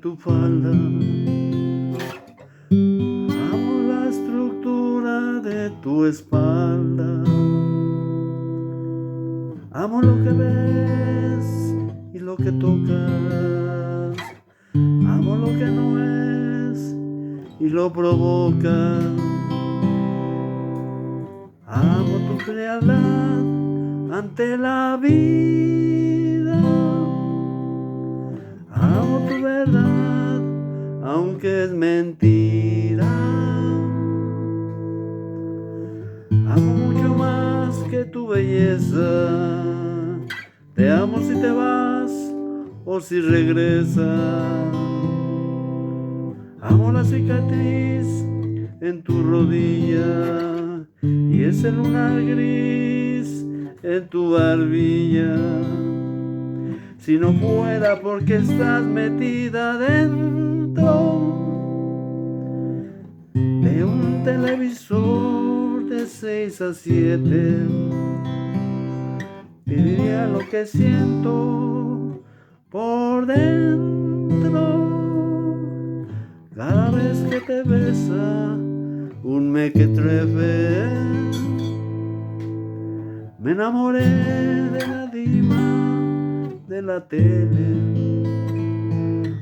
tu falda. Amo la estructura de tu espalda. Amo lo que ves y lo que tocas. Amo lo que no es y lo provoca. Amo tu frialdad ante la vida. Amo tu verdad, aunque es mentira. Amo mucho más que tu belleza. Te amo si te vas o si regresas. Amo la cicatriz en tu rodilla y ese lunar gris en tu barbilla. Si no fuera porque estás metida dentro de un televisor de 6 a 7, te diría lo que siento por dentro. Cada vez que te besa un mequetrefe, me enamoré de la diva de la tele.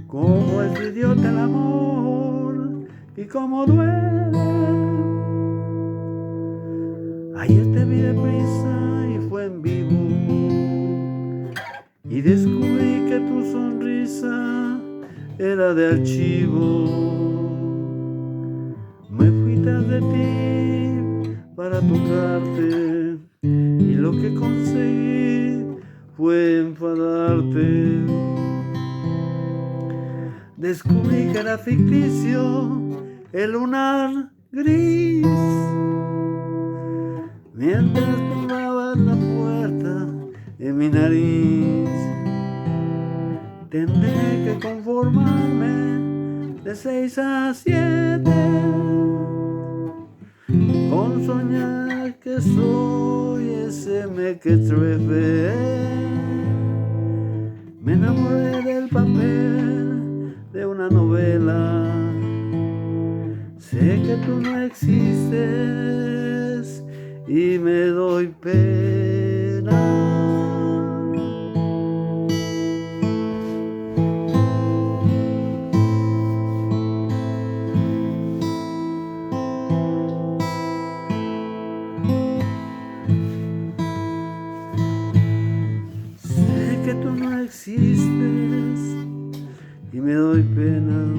Cómo es idiota el amor y cómo duele. Ayer te vi deprisa y fue en vivo y descubrí que tu sonrisa era de archivo. Me fui tras de ti para tocarte y lo que conseguí fue enfadarte. Descubrí que era ficticio el lunar gris mientras tumbabas la puerta en mi nariz. Tendré que conformarme de 6 a 7 con soñar que soy ese mequetrefe. Me enamoré del papel de una novela. Sé que tú no existes y me doy pena. Sé que tú no existes y me doy pena.